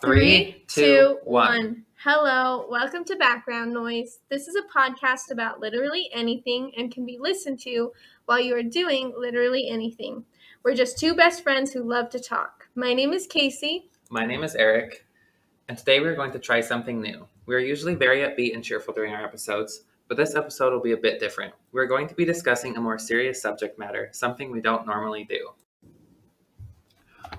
Three, two, one. Hello, welcome to Background Noise. This is a podcast about literally anything and can be listened to while you are doing literally anything. We're just two best friends who love to talk. My name is Kaysee. My name is Eric, and today we're going to try something new. We are usually very upbeat and cheerful during our episodes, but this episode will be a bit different. We're going to be discussing a more serious subject matter, something we don't normally do.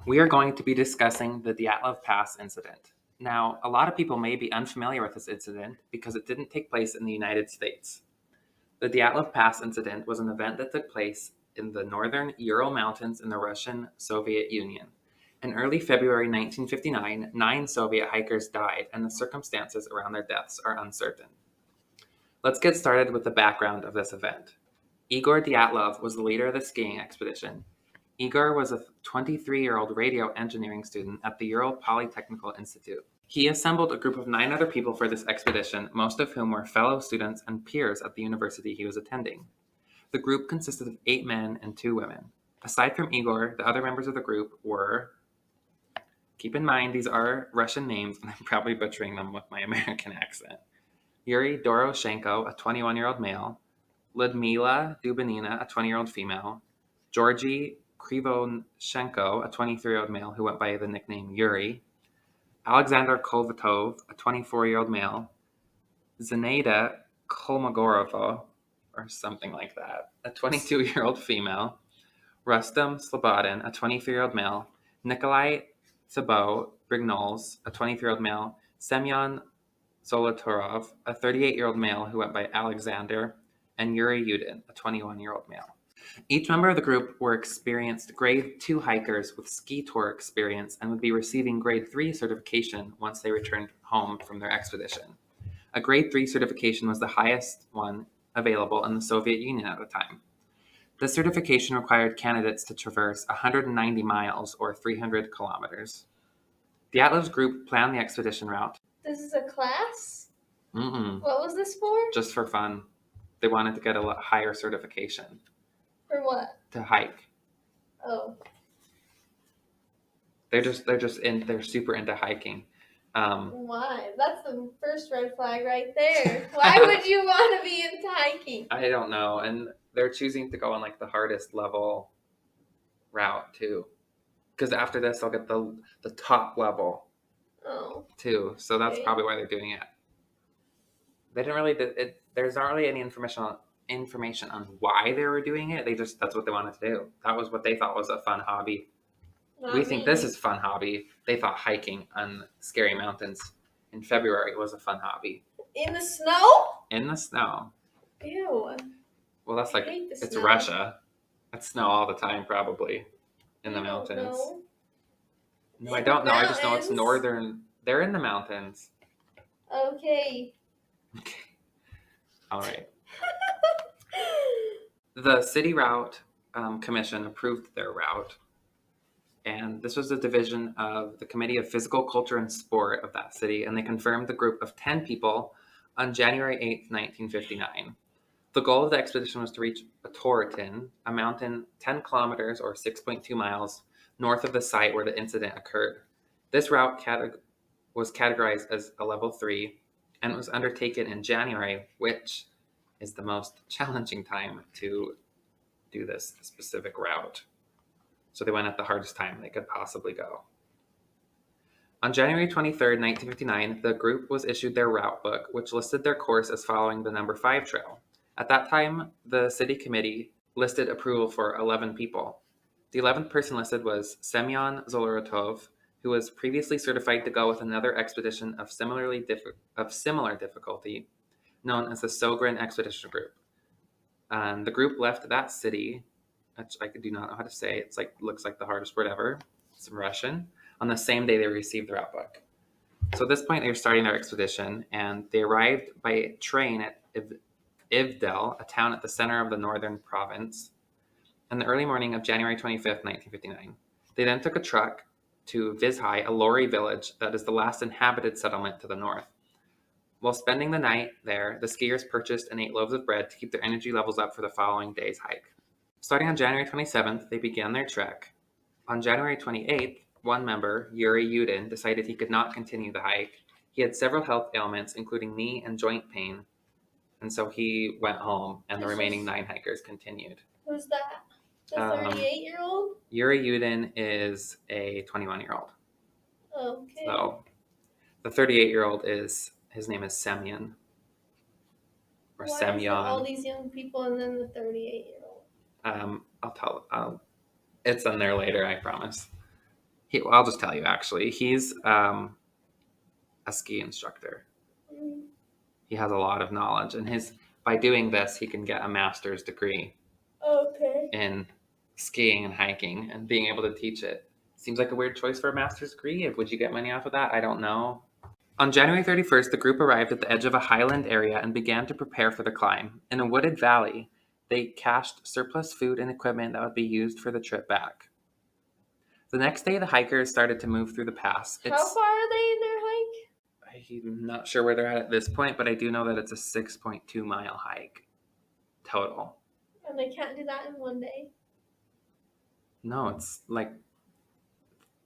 We are going to be discussing the Dyatlov Pass incident. Now, a lot of people may be unfamiliar with this incident because it didn't take place in the United States. The Dyatlov Pass incident was an event that took place in the northern Ural Mountains in the Russian Soviet Union. In early February 1959, 9 Soviet hikers died, and the circumstances around their deaths are uncertain. Let's get started with the background of this event. Igor Dyatlov was the leader of the skiing expedition. Igor was a 23-year-old radio engineering student at the Ural Polytechnical Institute. He assembled a group of 9 other people for this expedition, most of whom were fellow students and peers at the university he was attending. The group consisted of 8 men and 2 women. Aside from Igor, the other members of the group were... Keep in mind, these are Russian names, and I'm probably butchering them with my American accent. Yuri Doroshenko, a 21-year-old male. Ludmila Dubinina, a 20-year-old female. Georgy Krivoshenko, a 23-year-old male who went by the nickname Yuri. Alexander Kolvatov, a 24-year-old male. Zenaida Kolmogorova, or something like that, a 22-year-old female. Rustam Slobodin, a 23-year-old male. Nikolai Thibault Brignoles, a 23-year-old male. Semyon Zolotarov, a 38-year-old male who went by Alexander. And Yuri Yudin, a 21-year-old male. Each member of the group were experienced grade 2 hikers with ski tour experience and would be receiving grade 3 certification once they returned home from their expedition. A grade 3 certification was the highest one available in the Soviet Union at the time. This certification required candidates to traverse 190 miles or 300 kilometers. Dyatlov's group planned the expedition route. This is a class? Mm-mm. What was this for? Just for fun. They wanted to get a higher certification. For what? To hike. Oh. They're super into hiking. Why? That's the first red flag right there. Why would you want to be into hiking? I don't know. And they're choosing to go on like the hardest level route too. Because after this, they'll get the top level too. So that's probably why they're doing it. They didn't really, there's not really any information on why they were doing it. That's what they wanted to do. That was what they thought was a fun hobby. We think this is a fun hobby. They thought hiking on scary mountains in February was a fun hobby. In the snow? In the snow. Ew. Well, that's like, it's Russia. It's snow all the time, probably, in the mountains. No, I don't know. I just know it's northern. They're in the mountains. Okay. All right. The City Route Commission approved their route, and this was a division of the Committee of Physical Culture and Sport of that city, and they confirmed the group of 10 people on January 8th, 1959. The goal of the expedition was to reach Torretin, a mountain 10 kilometers or 6.2 miles north of the site where the incident occurred. This route was categorized as a level 3 and was undertaken in January, which is the most challenging time to do this specific route. So they went at the hardest time they could possibly go. On January 23rd, 1959, the group was issued their route book, which listed their course as following the number 5 trail. At that time, the city committee listed approval for 11 people. The 11th person listed was Semyon Zoloratov, who was previously certified to go with another expedition of similar difficulty, known as the Sogrin Expedition Group. The group left that city, which I do not know how to say. It's like looks like the hardest word ever. It's in Russian. On the same day they received the route book. So at this point, they were starting their expedition, and they arrived by train at Ivdel, a town at the center of the northern province, in the early morning of January 25th, 1959. They then took a truck to Vizhai, a Lori village that is the last inhabited settlement to the north. While spending the night there, the skiers purchased and ate loaves of bread to keep their energy levels up for the following day's hike. Starting on January 27th, they began their trek. On January 28th, one member, Yuri Yudin, decided he could not continue the hike. He had several health ailments, including knee and joint pain, and so he went home, and the remaining 9 hikers continued. Who's that? The 38-year-old? Yuri Yudin is a 21-year-old. Okay. So the 38-year-old his name is Semyon. Or Why Semyon. Is it all these young people and then the 38-year-old? It's in there later, I promise. I'll just tell you, actually. He's a ski instructor. Mm. He has a lot of knowledge, and by doing this, he can get a master's degree in skiing and hiking, and being able to teach it. Seems like a weird choice for a master's degree. Would you get money off of that? I don't know. On January 31st, the group arrived at the edge of a highland area and began to prepare for the climb. In a wooded valley, they cached surplus food and equipment that would be used for the trip back. The next day, the hikers started to move through the pass. How far are they in their hike? I'm not sure where they're at this point, but I do know that it's a 6.2-mile hike total. And they can't do that in one day? No, it's like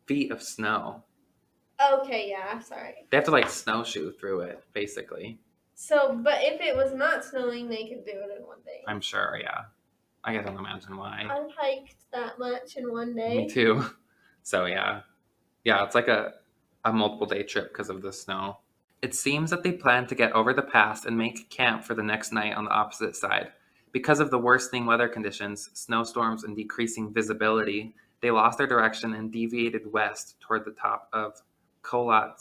feet of snow. Okay, yeah, sorry. They have to snowshoe through it, basically. So, but if it was not snowing, they could do it in one day. I'm sure, yeah. I can't imagine why. I've hiked that much in one day. Me too. So, yeah. Yeah, it's like a multiple day trip because of the snow. It seems that they planned to get over the pass and make camp for the next night on the opposite side. Because of the worsening weather conditions, snowstorms, and decreasing visibility, they lost their direction and deviated west toward the top of Kolat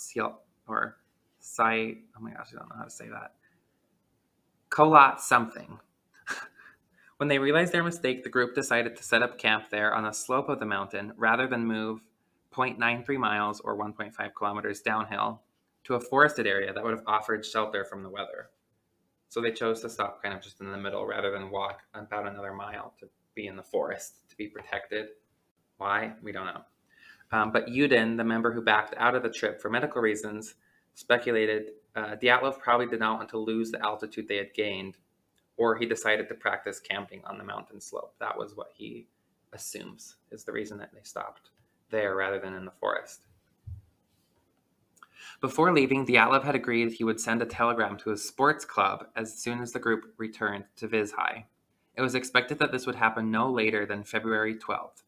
or Sai. Oh my gosh, I don't know how to say that. Kolat something. When they realized their mistake, the group decided to set up camp there on the slope of the mountain rather than move 0.93 miles or 1.5 kilometers downhill to a forested area that would have offered shelter from the weather. So they chose to stop kind of just in the middle rather than walk about another mile to be in the forest to be protected. Why? We don't know. But Yudin, the member who backed out of the trip for medical reasons, speculated Dyatlov probably did not want to lose the altitude they had gained, or he decided to practice camping on the mountain slope. That was what he assumes is the reason that they stopped there rather than in the forest. Before leaving, Dyatlov had agreed he would send a telegram to his sports club as soon as the group returned to Vizhai. It was expected that this would happen no later than February 12th,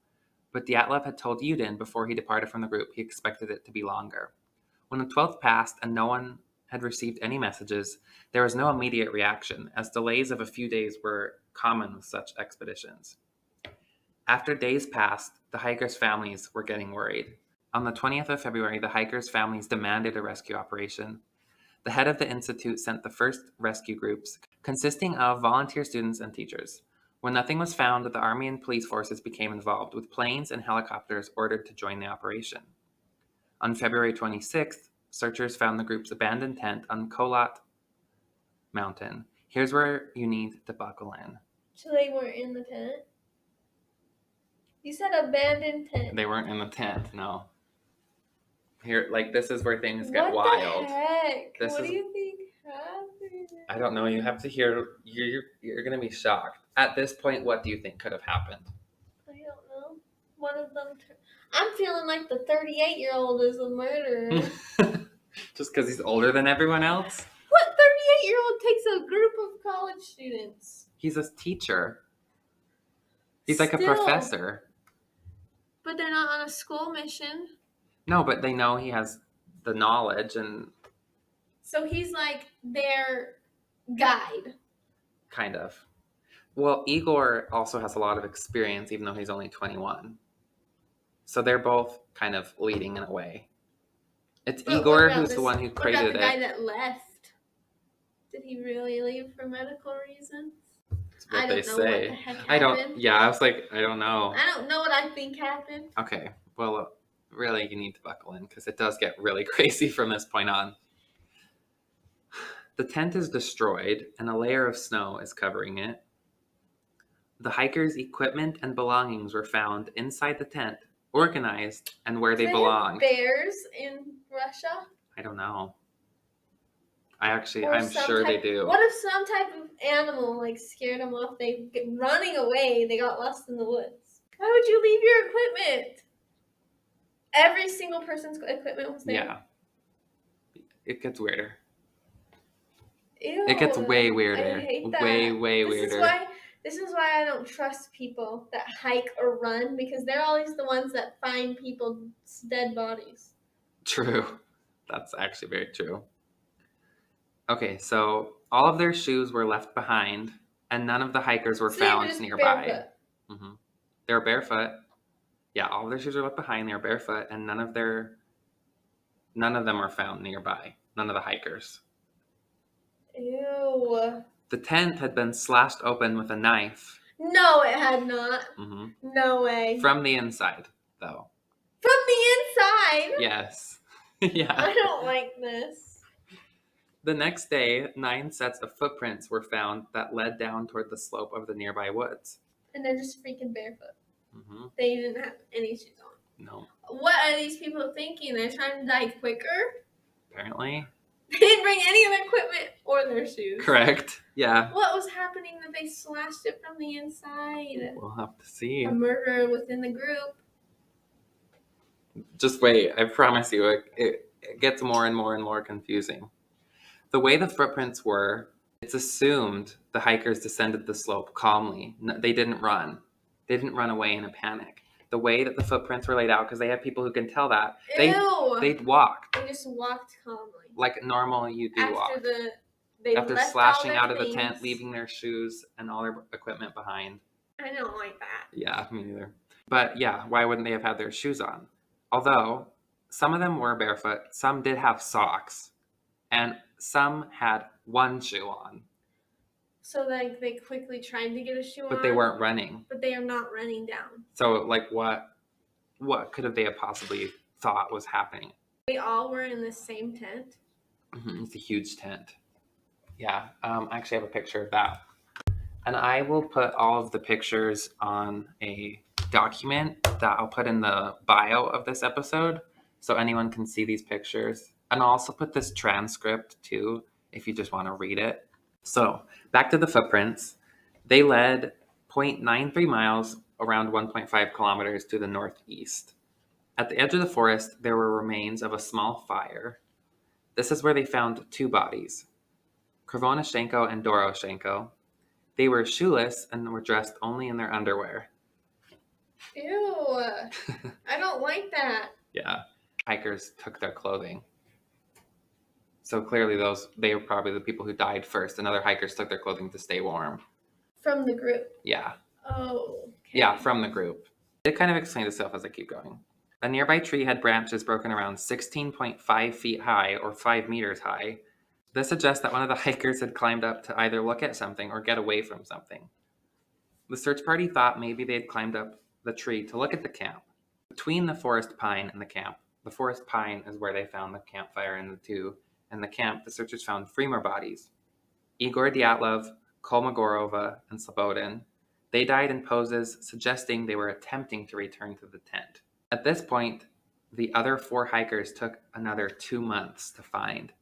but Dyatlov had told Yudin before he departed from the group he expected it to be longer. When the 12th passed and no one had received any messages, there was no immediate reaction, as delays of a few days were common with such expeditions. After days passed, the hikers' families were getting worried. On the 20th of February, the hikers' families demanded a rescue operation. The head of the institute sent the first rescue groups, consisting of volunteer students and teachers. When nothing was found, the army and police forces became involved, with planes and helicopters ordered to join the operation. On February 26th, searchers found the group's abandoned tent on Kolat Mountain. Here's where you need to buckle in. So they weren't in the tent? You said abandoned tent. They weren't in the tent, no. Here, this is where things get wild. What the heck? What do you think happened? I don't know. You have to hear. You're going to be shocked. At this point, what do you think could have happened? I don't know. One of them. I'm feeling like the 38-year-old is a murderer. Just because he's older than everyone else? What 38-year-old takes a group of college students? He's a teacher. He's like a professor. But they're not on a school mission. No, but they know he has the knowledge and... So he's like their guide. Kind of. Well, Igor also has a lot of experience, even though he's only 21. So they're both kind of leading in a way. It's Igor who's the one who created it. What about the guy that left? Did he really leave for medical reasons? That's what they say. What the heck happened. I was like, I don't know. I don't know what I think happened. Okay, well, really, you need to buckle in because it does get really crazy from this point on. The tent is destroyed and a layer of snow is covering it. The hikers' equipment and belongings were found inside the tent, organized and where they belonged. Bears in Russia? I don't know. I'm sure they do. What if some type of animal scared them off? They running away. They got lost in the woods. Why would you leave your equipment? Every single person's equipment was there? Yeah. It gets weirder. Ew. It gets way weirder. I hate that. Way weirder. This is why I don't trust people that hike or run, because they're always the ones that find people's dead bodies. True. That's actually very true. Okay, so all of their shoes were left behind, and none of the hikers were found nearby. Mm-hmm. They were barefoot. Yeah, all of their shoes were left behind. They were barefoot, and none of them were found nearby. None of the hikers. Ew. The tent had been slashed open with a knife. No, it had not. Mm-hmm. No way. From the inside, though. From the inside? Yes. Yeah. I don't like this. The next day, 9 sets of footprints were found that led down toward the slope of the nearby woods. And they're just freaking barefoot. Mm-hmm. They didn't have any shoes on. No. What are these people thinking? They're trying to die quicker? Apparently. They didn't bring any of their equipment or their shoes. Correct. Yeah. What was happening that they slashed it from the inside? We'll have to see. A murder within the group. Just wait. I promise you, it gets more and more and more confusing. The way the footprints were, it's assumed the hikers descended the slope calmly. They didn't run. They didn't run away in a panic. The way that the footprints were laid out, because they have people who can tell that, they walked. They just walked calmly. Like normal you do walk. After slashing out of the tent, leaving their shoes and all their equipment behind. I don't like that. Yeah, me neither. But yeah, why wouldn't they have had their shoes on? Although, some of them were barefoot, some did have socks, and some had one shoe on. So like they quickly tried to get a shoe on. But they weren't running. But they are not running down. So like what could have they have possibly thought was happening? They all were in the same tent? Mm-hmm. It's a huge tent. Yeah, I actually have a picture of that. And I will put all of the pictures on a document that I'll put in the bio of this episode so anyone can see these pictures. And I'll also put this transcript too if you just want to read it. So back to the footprints. They led 0.93 miles around 1.5 kilometers to the northeast. At the edge of the forest, there were remains of a small fire. This is where they found 2 bodies, Krivonashenko and Doroshenko. They were shoeless and were dressed only in their underwear. Ew. I don't like that. Yeah. Hikers took their clothing. So clearly they were probably the people who died first, and other hikers took their clothing to stay warm. From the group? Yeah. Oh. Okay. Yeah, from the group. It kind of explains itself as I keep going. A nearby tree had branches broken around 16.5 feet high or 5 meters high. This suggests that one of the hikers had climbed up to either look at something or get away from something. The search party thought maybe they had climbed up the tree to look at the camp. Between the forest pine and the camp, the forest pine is where they found the campfire and the camp, the searchers found 3 more bodies. Igor Dyatlov, Kolmogorova, and Slobodin. They died in poses suggesting they were attempting to return to the tent. At this point, the other 4 hikers took another 2 months to find.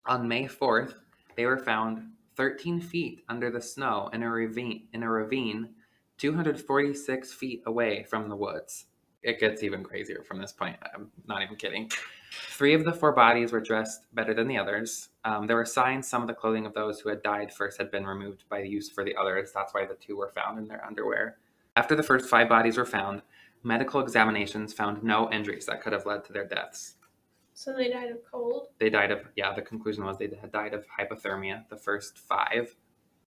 On May 4th, they were found 13 feet under the snow in a ravine 246 feet away from the woods. It gets even crazier from this point. I'm not even kidding. 3 of the 4 bodies were dressed better than the others. There were signs some of the clothing of those who had died first had been removed by use for the others. That's why the 2 were found in their underwear. After the first 5 bodies were found, medical examinations found no injuries that could have led to their deaths. So they died of cold? They died of, the conclusion was they had died of hypothermia, the first 5.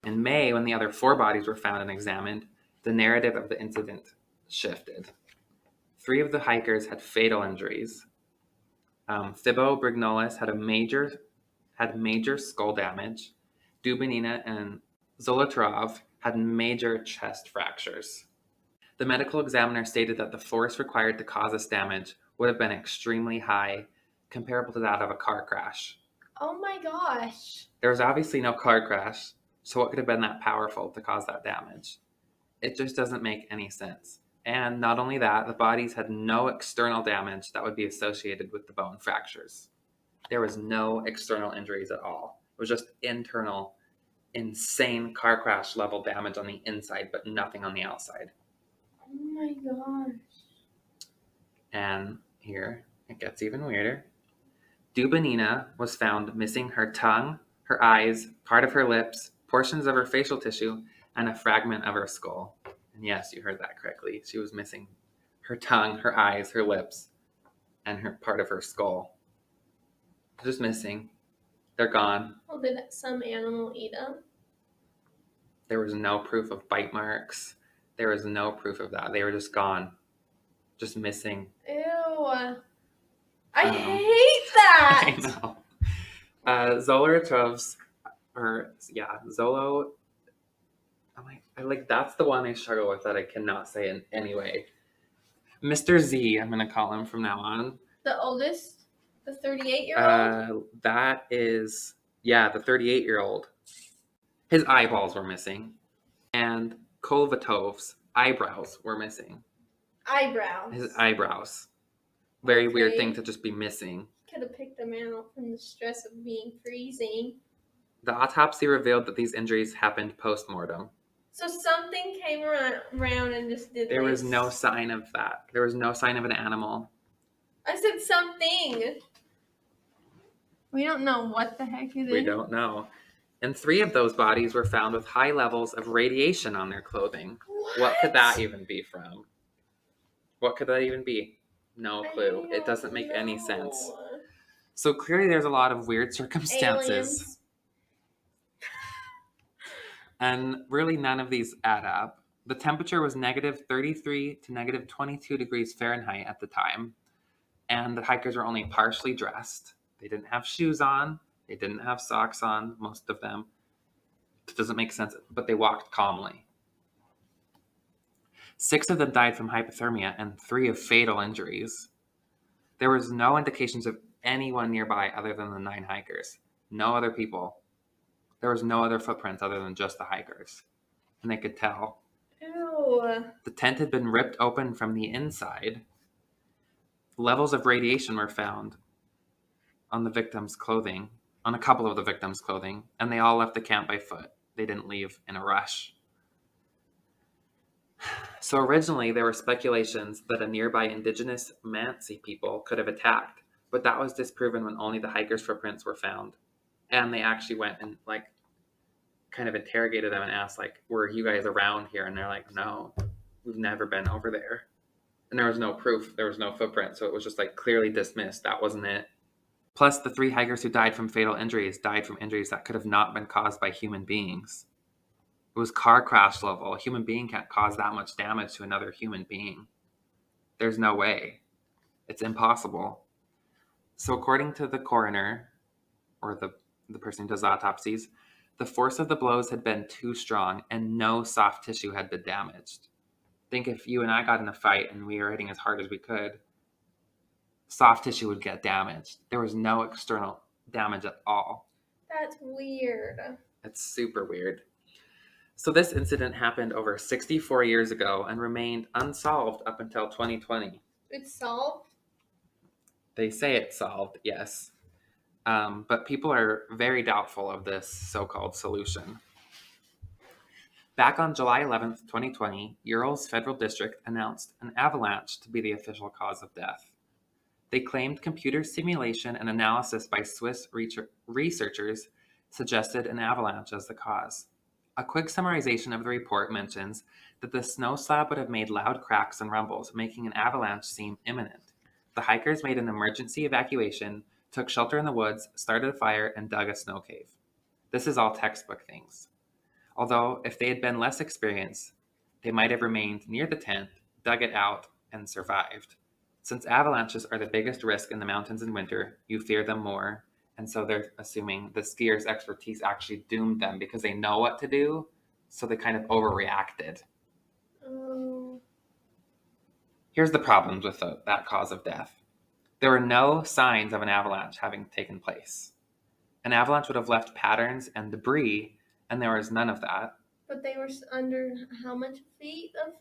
In May, when the other 4 bodies were found and examined, the narrative of the incident shifted. 3 of the hikers had fatal injuries. Thibaut Brignoles had major skull damage. Dubinina and Zolotarov had major chest fractures. The medical examiner stated that the force required to cause this damage would have been extremely high, comparable to that of a car crash. Oh my gosh. There was obviously no car crash, so what could have been that powerful to cause that damage? It just doesn't make any sense. And not only that, the bodies had no external damage that would be associated with the bone fractures. There was no external injuries at all. It was just internal, insane car crash level damage on the inside, but nothing on the outside. Oh my gosh. And here it gets even weirder. Dubinina was found missing her tongue, her eyes, part of her lips, portions of her facial tissue, and a fragment of her skull. And yes, you heard that correctly. She was missing her tongue, her eyes, her lips, and her part of her skull. Just missing. They're gone. Well, did some animal eat them? There was no proof of bite marks. There was no proof of that. They were just gone. Just missing. Ew. I hate that. I know. Zoloratrovs, Zolo. I like that's the one I struggle with that I cannot say in any way. Mr. Z, I'm gonna call him from now on. The oldest, the 38-year-old. That is the 38-year-old. His eyeballs were missing, and Kolvatov's eyebrows were missing. Eyebrows. His eyebrows. Very weird thing to just be missing. Could have picked a man out from the stress of being freezing. The autopsy revealed that these injuries happened post-mortem. So something came around and just did There was no sign of that. There was no sign of an animal. I said something. We don't know what the heck it is. We don't know. And 3 of those bodies were found with high levels of radiation on their clothing. What could that even be from? What could that even be? No clue. It doesn't make any sense. So clearly there's a lot of weird circumstances. Aliens. And really none of these add up. The temperature was negative 33 to negative 22 degrees Fahrenheit at the time. And the hikers were only partially dressed. They didn't have shoes on. They didn't have socks on, most of them. It doesn't make sense, but they walked calmly. 6 of them died from hypothermia and 3 of fatal injuries. There was no indications of anyone nearby other than the 9 hikers. No other people. There was no other footprints other than just the hikers. And they could tell. Ew. The tent had been ripped open from the inside. Levels of radiation were found on the victims' clothing, on a couple of the victims' clothing, and they all left the camp by foot. They didn't leave in a rush. So originally there were speculations that a nearby indigenous Mansi people could have attacked, but that was disproven when only the hikers' footprints were found. And they actually went and kind of interrogated them and asked, were you guys around here? And they're like, no, we've never been over there. And there was no proof. There was no footprint. So it was just clearly dismissed. That wasn't it. Plus, the 3 hikers who died from fatal injuries died from injuries that could have not been caused by human beings. It was car crash level. A human being can't cause that much damage to another human being. There's no way. It's impossible. So according to the coroner, or the person who does autopsies, the force of the blows had been too strong and no soft tissue had been damaged. Think if you and I got in a fight and we were hitting as hard as we could, soft tissue would get damaged. There was no external damage at all. That's weird. It's super weird. So this incident happened over 64 years ago and remained unsolved up until 2020. It's solved? They say it's solved, yes. But people are very doubtful of this so-called solution. Back on July 11th, 2020, Ural's federal district announced an avalanche to be the official cause of death. They claimed computer simulation and analysis by Swiss researchers suggested an avalanche as the cause. A quick summarization of the report mentions that the snow slab would have made loud cracks and rumbles, making an avalanche seem imminent. The hikers made an emergency evacuation, took shelter in the woods, started a fire, and dug a snow cave. This is all textbook things. Although, if they had been less experienced, they might have remained near the tent, dug it out, and survived. Since avalanches are the biggest risk in the mountains in winter, you fear them more, and so they're assuming the skiers' expertise actually doomed them because they know what to do, so they kind of overreacted. Oh. Here's the problems with that cause of death. There were no signs of an avalanche having taken place. An avalanche would have left patterns and debris, and there was none of that. But they were under how much feet of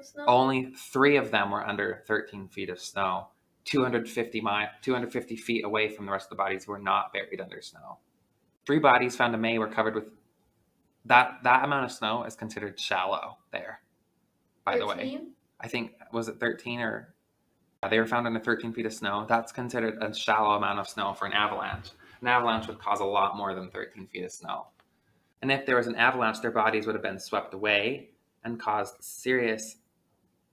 snow? Only 3 of them were under 13 feet of snow, 250 feet away from the rest of the bodies who were not buried under snow. 3 bodies found in May were covered with that amount of snow is considered shallow there, by 13? the way. I think, was it 13 or They were found under 13 feet of snow. That's considered a shallow amount of snow for an avalanche. An avalanche would cause a lot more than 13 feet of snow. And if there was an avalanche, their bodies would have been swept away and caused serious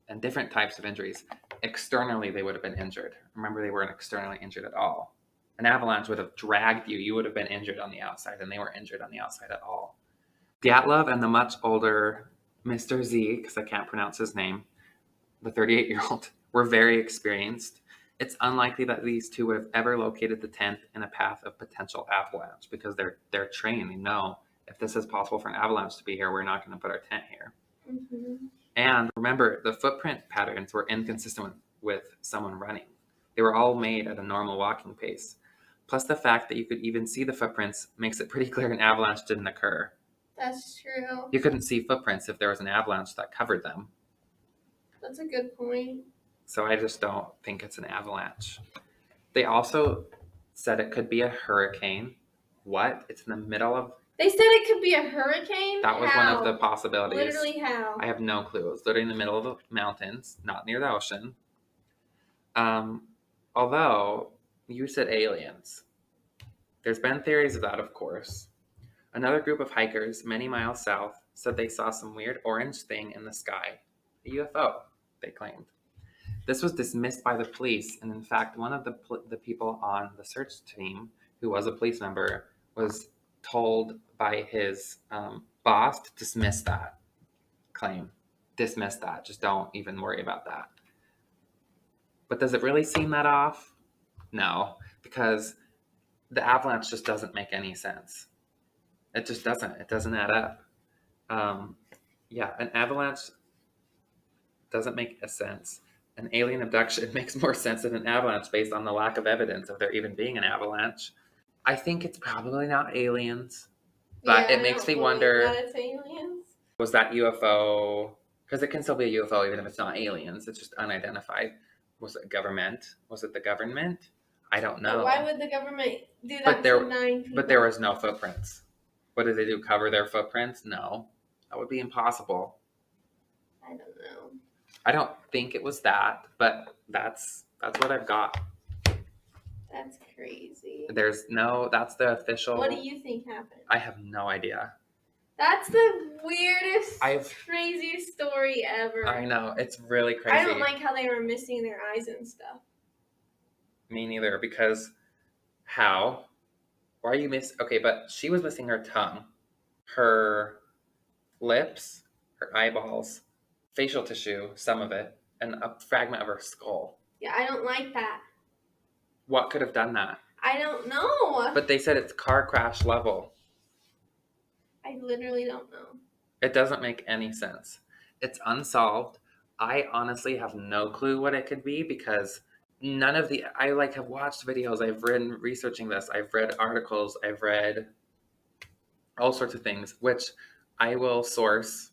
and different types of injuries. Externally, they would have been injured. Remember, they weren't externally injured at all. An avalanche would have dragged you. You would have been injured on the outside, and they were injured on the outside at all. Dyatlov and the much older Mr. Z, because I can't pronounce his name, the 38-year-old, were very experienced. It's unlikely that these two would have ever located the tent in a path of potential avalanche because they're trained. They know if this is possible for an avalanche to be here, we're not going to put our tent here. Mm-hmm. And remember, the footprint patterns were inconsistent with someone running. They were all made at a normal walking pace. Plus, the fact that you could even see the footprints makes it pretty clear an avalanche didn't occur. That's true. You couldn't see footprints if there was an avalanche that covered them. That's a good point. So I just don't think it's an avalanche. They also said it could be a hurricane. What? It's in the middle of... They said it could be a hurricane? That was one of the possibilities. Literally how? I have no clue. It was literally in the middle of the mountains, not near the ocean. Although, you said aliens. There's been theories of that, of course. Another group of hikers many miles south said they saw some weird orange thing in the sky. A UFO, they claimed. This was dismissed by the police, and in fact, one of the people on the search team, who was a police member, was told by his boss to dismiss that claim. Dismiss that. Just don't even worry about that. But does it really seem that off? No, because the avalanche just doesn't make any sense. It just doesn't. It doesn't add up. An avalanche doesn't make a sense. An alien abduction makes more sense than an avalanche based on the lack of evidence of there even being an avalanche. I think it's probably not aliens, but it makes me wonder, that it's aliens. Was that UFO, because it can still be a UFO even if it's not aliens, it's just unidentified. Was it government? Was it the government? I don't know. But why would the government do that to 9 people? But there was no footprints. What did they do, cover their footprints? No. That would be impossible. I don't know. I don't think it was that, but that's what I've got. That's crazy. That's the official. What do you think happened? I have no idea. That's the weirdest, craziest story ever. I know. It's really crazy. I don't like how they were missing their eyes and stuff. Me neither, because how? Why are you Okay, but she was missing her tongue, her lips, her eyeballs, facial tissue, some of it, and a fragment of her skull. Yeah, I don't like that. What could have done that? I don't know. But they said it's car crash level. I literally don't know. It doesn't make any sense. It's unsolved. I honestly have no clue what it could be because I have watched videos. I've been researching this. I've read articles. I've read all sorts of things, which I will source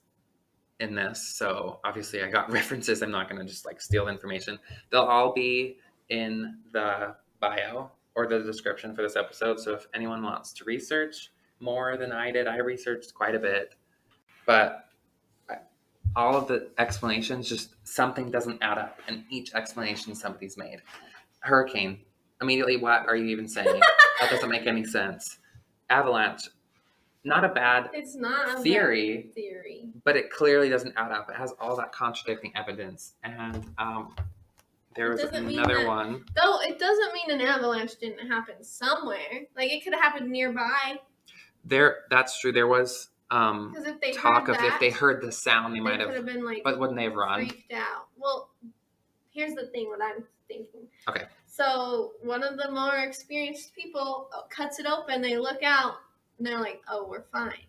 in this. So obviously I got references. I'm not going to just steal information. They'll all be in the bio or the description for this episode. So if anyone wants to research more than I did, I researched quite a bit, but all of the explanations, just something doesn't add up in each explanation somebody's made. Hurricane, immediately, what are you even saying? That doesn't make any sense. Avalanche, not a bad theory, but it clearly doesn't add up. It has all that contradicting evidence, and there was another one. Though it doesn't mean an avalanche didn't happen somewhere. It could have happened nearby. That's true. There was if they heard the sound, they might have been but wouldn't they have run? Freaked out. Well, here's the thing. What I'm thinking. Okay. So one of the more experienced people cuts it open. They look out and they're like, "Oh, we're fine."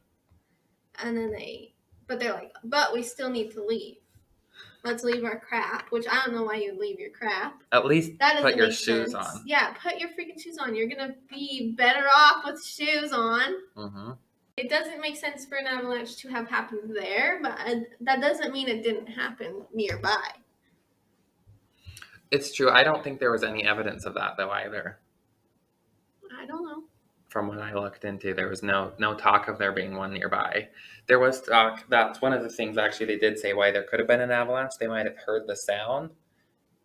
And then they're like, "But we still need to leave. Let's leave our crap." Which I don't know why you'd leave your crap. At least put your shoes on. Yeah, put your freaking shoes on. You're gonna be better off with shoes on. Mm-hmm. It doesn't make sense for an avalanche to have happened there, but that doesn't mean it didn't happen nearby. It's true. I don't think there was any evidence of that, though, either. I don't know. From what I looked into, there was no talk of there being one nearby. There was talk. That's one of the things, actually, they did say why there could have been an avalanche. They might have heard the sound,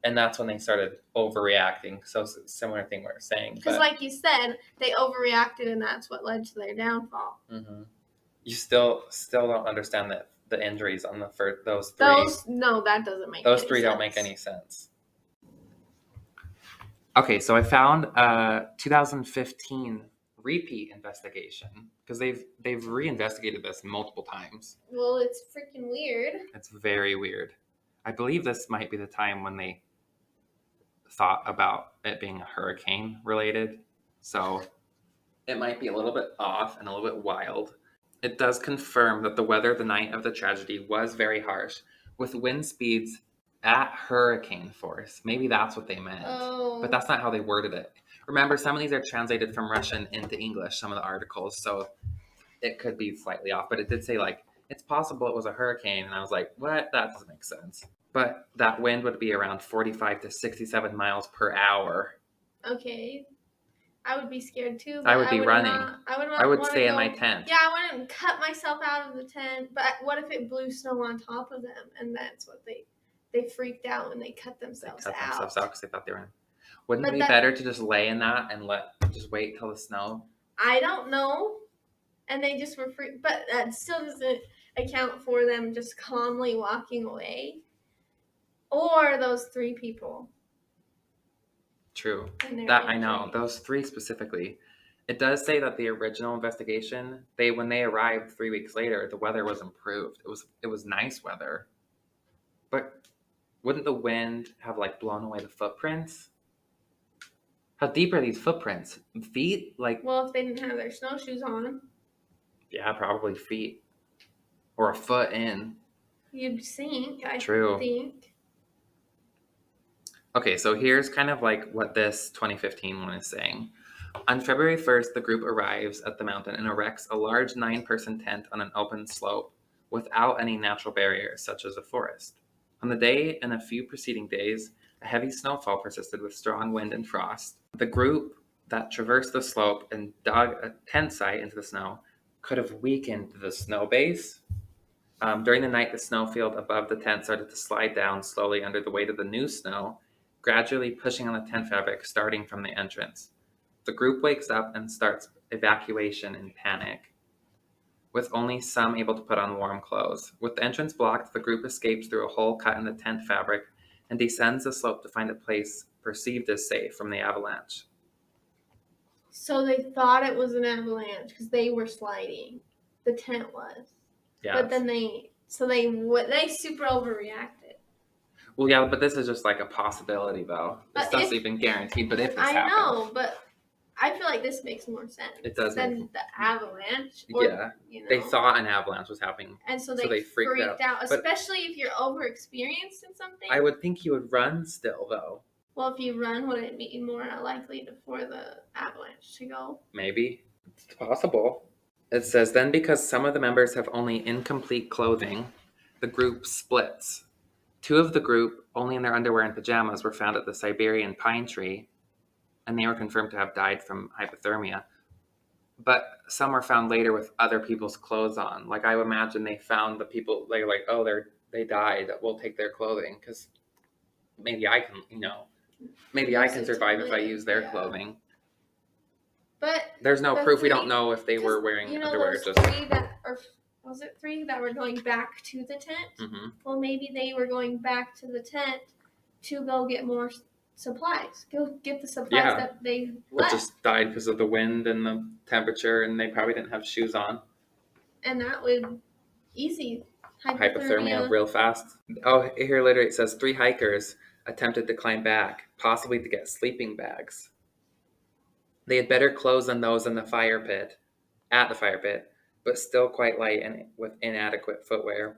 And that's when they started overreacting. So similar thing we were saying. Because like you said, they overreacted and that's what led to their downfall. Mm-hmm. You still don't understand that the injuries on the first, those three. No, that doesn't make those any three sense. don't make any sense. Okay, so I found a 2015 repeat investigation because they've reinvestigated this multiple times. Well, it's freaking weird. It's very weird. I believe this might be the time when they thought about it being a hurricane related. So it might be a little bit off and a little bit wild. It does confirm that the weather the night of the tragedy was very harsh, with wind speeds at hurricane force. Maybe that's what they meant. Oh. But that's not how they worded it. Remember, some of these are translated from Russian into English, some of the articles, so it could be slightly off. But it did say, like, it's possible it was a hurricane. And I was like, what? That doesn't make sense. But that wind would be around 45 to 67 miles per hour. Okay. I would be scared too. I would be running. I would stay in my tent. Yeah, I wouldn't cut myself out of the tent. But what if it blew snow on top of them? And that's what they freaked out when they cut themselves out. Because they thought they were in. Wouldn't it be better to just lay in that and just wait till the snow? I don't know. And they just were freaked. But that still doesn't account for them just calmly walking away. Or those three people. True. That I know. Those three specifically. It does say that the original investigation, when they arrived 3 weeks later, the weather was improved. It was nice weather. But wouldn't the wind have blown away the footprints? How deep are these footprints? Feet? Well, if they didn't have their snowshoes on. Yeah, probably feet. Or a foot in. You'd sink, I True. think. Okay, so here's kind of what this 2015 one is saying. On February 1st, the group arrives at the mountain and erects a large 9-person tent on an open slope without any natural barriers, such as a forest. On the day and a few preceding days, a heavy snowfall persisted with strong wind and frost. The group that traversed the slope and dug a tent site into the snow could have weakened the snow base. During the night, the snowfield above the tent started to slide down slowly under the weight of the new snow, gradually pushing on the tent fabric starting from the entrance. The group wakes up and starts evacuation in panic, with only some able to put on warm clothes. With the entrance blocked, the group escapes through a hole cut in the tent fabric and descends the slope to find a place perceived as safe from the avalanche. So they thought it was an avalanche because they were sliding. The tent was. Yeah. But then they super overreacted. Well, yeah, but this is just a possibility, though. It's not even guaranteed, but if this happens. I know, but I feel like this makes more sense. It does. Than the avalanche. Or, They thought an avalanche was happening. And so they freaked out. Especially if you're over-experienced in something. I would think you would run still, though. Well, if you run, would it be more likely for the avalanche to go? Maybe. It's possible. It says, then because some of the members have only incomplete clothing, the group splits. 2 of the group, only in their underwear and pajamas, were found at the Siberian pine tree, and they were confirmed to have died from hypothermia. But some were found later with other people's clothes on. I would imagine they found the people, they're like, oh, they died, we'll take their clothing, because maybe I can, maybe I can survive if I use their clothing. But there's no proof. We don't know if they were wearing underwear. Was it 3 that were going back to the tent? Mm-hmm. Well, maybe they were going back to the tent to go get more supplies. Go get the supplies that they left. But just died because of the wind and the temperature, and they probably didn't have shoes on. And that would easy hypothermia real fast. Oh, here later it says 3 hikers attempted to climb back, possibly to get sleeping bags. They had better clothes than those at the fire pit, but still quite light and with inadequate footwear.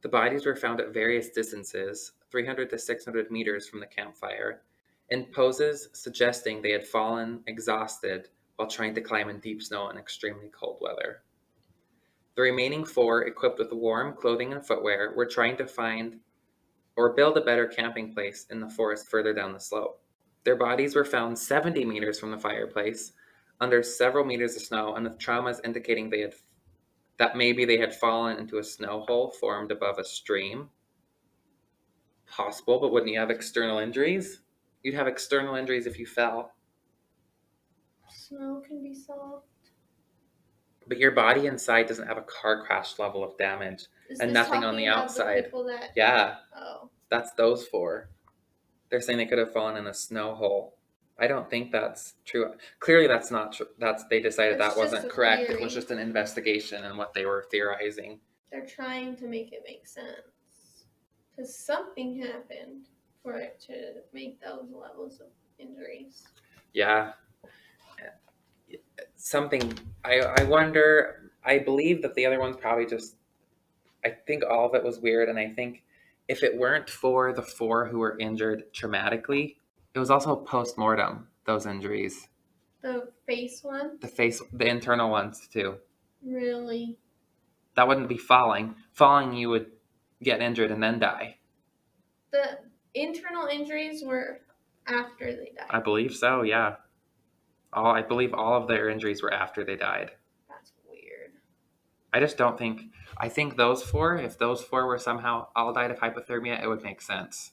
The bodies were found at various distances, 300 to 600 meters from the campfire, in poses suggesting they had fallen exhausted while trying to climb in deep snow and extremely cold weather. The remaining 4, equipped with warm clothing and footwear, were trying to find or build a better camping place in the forest further down the slope. Their bodies were found 70 meters from the fireplace, under several meters of snow, and with traumas indicating that maybe they had fallen into a snow hole formed above a stream. Possible, but wouldn't you have external injuries? You'd have external injuries if you fell. Snow can be soft. But your body inside doesn't have a car crash level of damage. And nothing on the outside. Yeah. Oh. That's those 4. They're saying they could have fallen in a snow hole. I don't think that's true. Clearly that's not true. They decided that wasn't correct. Theory. It was just an investigation and what they were theorizing. They're trying to make it make sense. Because something happened for it to make those levels of injuries. Yeah. Something, I wonder, I believe that the other one's probably just, I think all of it was weird, and I think if it weren't for the 4 who were injured traumatically, it was also post-mortem, those injuries. The face one? The internal ones too. Really? That wouldn't be falling. Falling, you would get injured and then die. The internal injuries were after they died. I believe so, yeah. I believe all of their injuries were after they died. That's weird. I just don't think... I think those 4, if those 4 were somehow all died of hypothermia, it would make sense.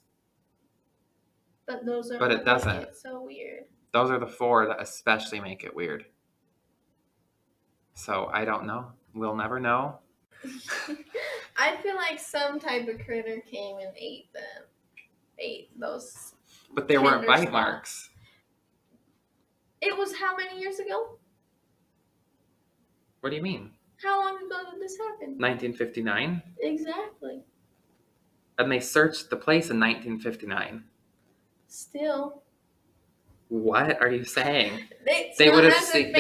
But those are... But it doesn't. It's so weird. Those are the 4 that especially make it weird. So, I don't know. We'll never know. I feel like some type of critter came and ate them. Ate those... But they weren't bite marks. It was how many years ago? What do you mean? How long ago did this happen? 1959. Exactly. And they searched the place in 1959. Still. What are you saying? They would have seen.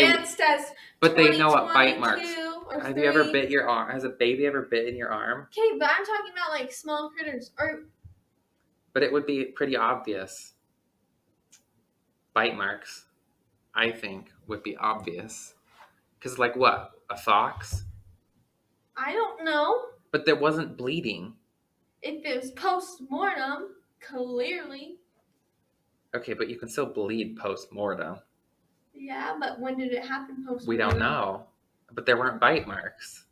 But they know what bite marks. Have you ever bit your arm? Has a baby ever bit in your arm? Okay, but I'm talking about like small critters. But it would be pretty obvious. Bite marks, I think, would be obvious. Because, like, what? A fox? I don't know. But there wasn't bleeding. If it was post-mortem, clearly. Okay, but you can still bleed post-mortem. Yeah, but when did it happen post-mortem? We don't know. But there weren't bite marks.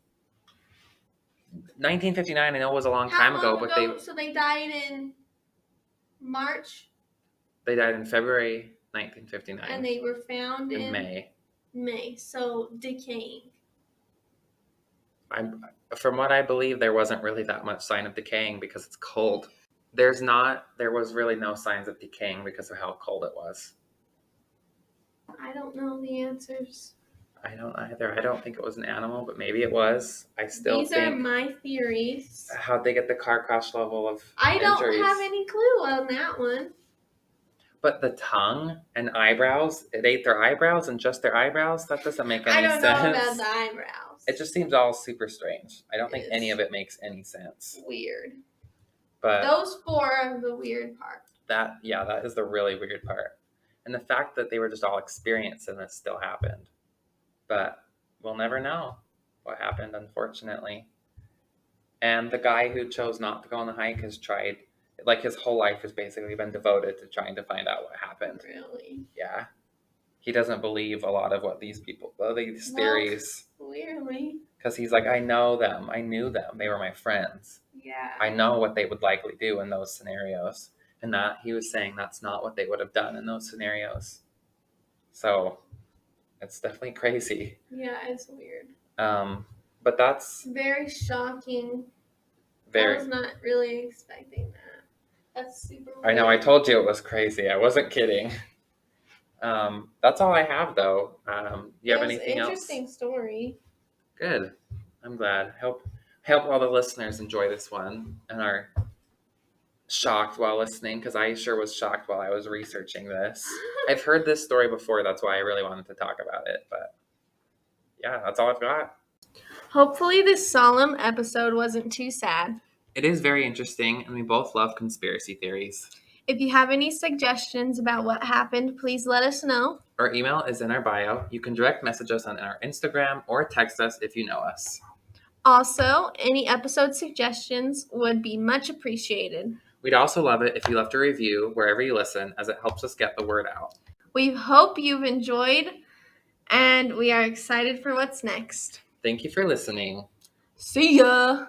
1959, I know, was a long time ago, but So they died in March? They died in February 1959. And they were found in May. May, so decaying. From what I believe, there wasn't really that much sign of decaying because it's cold. There was really no signs of decaying because of how cold it was. I don't know the answers. I don't either. I don't think it was an animal, but maybe it was. These are my theories. How'd they get the car crash level of I don't injuries? have any clue on that one. But the tongue and eyebrows, it ate their eyebrows and just their eyebrows? That doesn't make any sense. I don't know about the eyebrows. It just seems all super strange. I don't think any of it makes any sense. Weird. But those 4 are the weird part. That is the really weird part. And the fact that they were just all experienced and this still happened. But we'll never know what happened, unfortunately. And the guy who chose not to go on the hike has tried, like his whole life has basically been devoted to trying to find out what happened. Really? Yeah. He doesn't believe a lot of what these theories. Clearly. Because he's like, I know them. I knew them. They were my friends. Yeah. I know what they would likely do in those scenarios. And that he was saying that's not what they would have done in those scenarios. So it's definitely crazy. Yeah, it's weird. But that's very shocking. I was not really expecting that. That's super weird. I know, I told you it was crazy. I wasn't kidding. That's all I have, though. You have anything else? Interesting story. Good. I'm glad. Help all the listeners enjoy this one and are shocked while listening, because I sure was shocked while I was researching this. I've heard this story before. That's why I really wanted to talk about it. But yeah, that's all I've got. Hopefully this solemn episode wasn't too sad. It is very interesting, and we both love conspiracy theories. If you have any suggestions about what happened, please let us know. Our email is in our bio. You can direct message us on our Instagram or text us if you know us. Also, any episode suggestions would be much appreciated. We'd also love it if you left a review wherever you listen, as it helps us get the word out. We hope you've enjoyed, and we are excited for what's next. Thank you for listening. See ya!